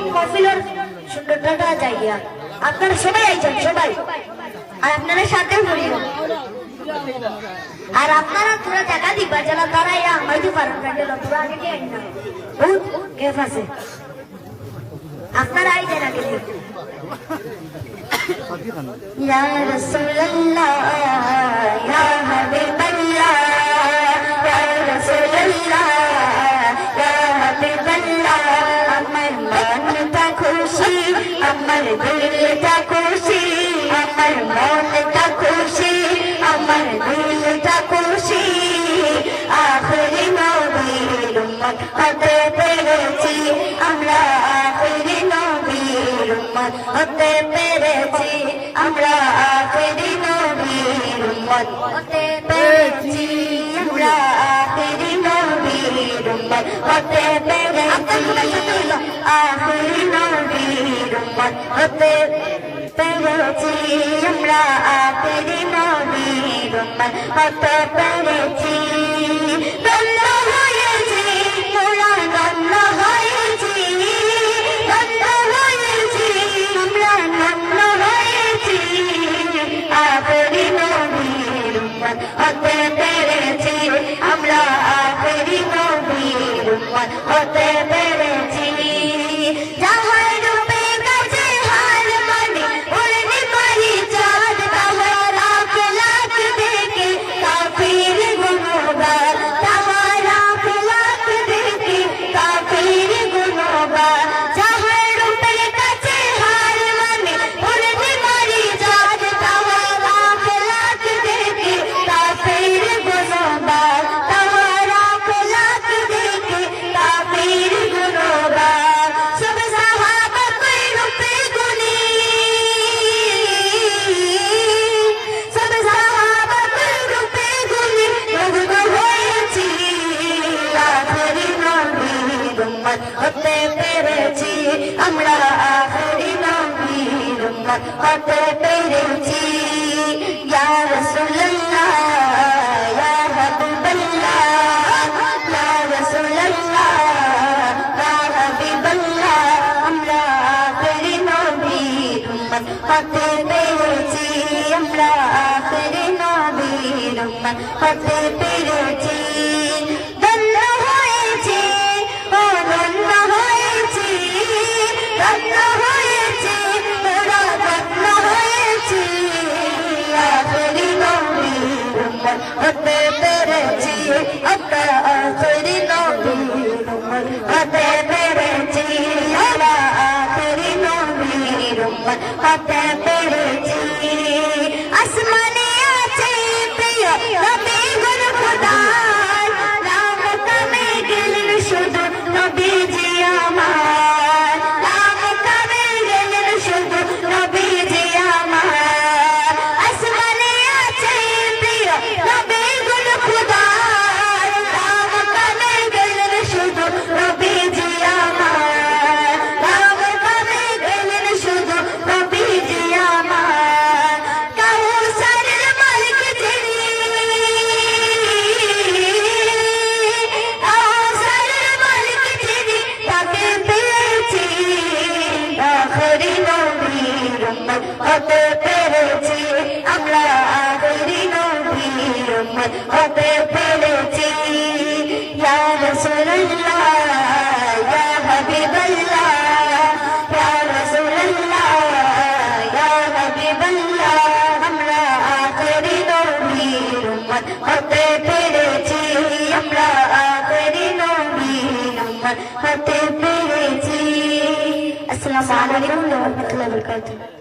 মহফিলের সুন্দরটা জায়গা আপনারা সবাই আইছেন সবাই আর আপনারা সাথে পড়িও আর আপনারা তোরা জায়গা দিবা যারা তারা আমাইতে পারেন তোরা আগে নিয়ে আইন না বহুত গেফ আছে আপনারা আইছেন আগে ইয়া রাসূলুল্লাহ ইয়া হাবিবাল্লাহ ইয়া রাসূলুল্লাহ ইয়া হাবিবাল্লাহ আমার মনটা খুশি আমার দিলটা খুশি আমার মনটা খুশি আমার দিলটা খুশি আখরি নবীর উম্মত হতে পেরেছি আমরা আখরি নবীর উম্মত হতে পেরেছি আমরা আখরি নবীর উম্মত হতে পেরেছি আমরা আখরি নবীর উম্মত হতে পেরেছি আখরি নবীর উম্মত হতে পেরেছি আমরা আখরি নবীর উম্মত হতে পেরেছি ধন্য হয়েছি মোরা ধন্য হয়েছি ধন্য হয়েছি আমরা ধন্য হয়েছি আখরি নবীর উম্মত হতে পেরেছি আমরা আখরি নবীর উম্মত হতে পেরেছি যাহার রূপে কাছে হার মানে উড়তে পারি চাঁদ তাহার লাখ লাখ দেখে কাফির গুনহগার তাহার লাখ লাখ দেখে কাফির গুনহগার যাহার রূপে কাছে হার মানে উড়তে পারি চাঁদ তাহার লাখ লাখ দেখে কাফির গুনহগার তাহার লাখ লাখ দেখে কাফির গুনহগার সব সাহাবা কই রূপে গুনি সব সাহাবা কই রূপে গুনি মুগ্ধ হয়েছি আখরি নবীর উম্মত হতে পেরেছি আমরা আখরি নবীর উম্মত হতে পেরেছি ইয়া রাসূলুল্লাহ ইয়া হাবিবাল্লাহ ইয়া রাসূলুল্লাহ ইয়া হাবিবাল্লাহ আমরা আখরি নবীর উম্মত হতে পেরেছি আমরা আখরি নবীর উম্মত হতে পেরেছি ধন্য হয়েছি ও ধন্য হয়েছি ধন্য হয়েছি মোরা ধন্য হয়েছি আখরি নবীর উম্মত হতে পেরেছি আমরা আখরি নবীর উম্মত হতে পেরেছি আমরা আখরি নবীর উম্মত হতে পেরেছি আসমানে আছে প্রিয় নবী গুণ খোদার নাম কামে গেলেন শুধু নবীজি আমার নাম কামে গেলেন শুধু নবীজি আমার আসমানে আছে প্রিয় নবী গুণ খোদার নাম কামে গেলেন শুধু নবীজি আমার নাম কামে গেলেন শুধু নবীজি আমার কাউসারের মালিক যিনি কাউসারের মালিক যিনি তাকে পেয়েছি আখরি নবীর উম্মত হতে পেরেছি আমরা আখরি নবীর উম্মত হতে পেরেছি ইয়া রাসূলুল্লাহ ইয়া হাবিবাল্লাহ ইয়া রাসূলুল্লাহ ইয়া হাবিবাল্লাহ আমরা আখরি নবীর উম্মত হতে পেরেছি আমরা আখরি নবীর উম্মত হতে পেরেছি আসসালামু আলাইকুম ওয়া রাহমাতুল্লাহি ওয়া বারাকাতুহু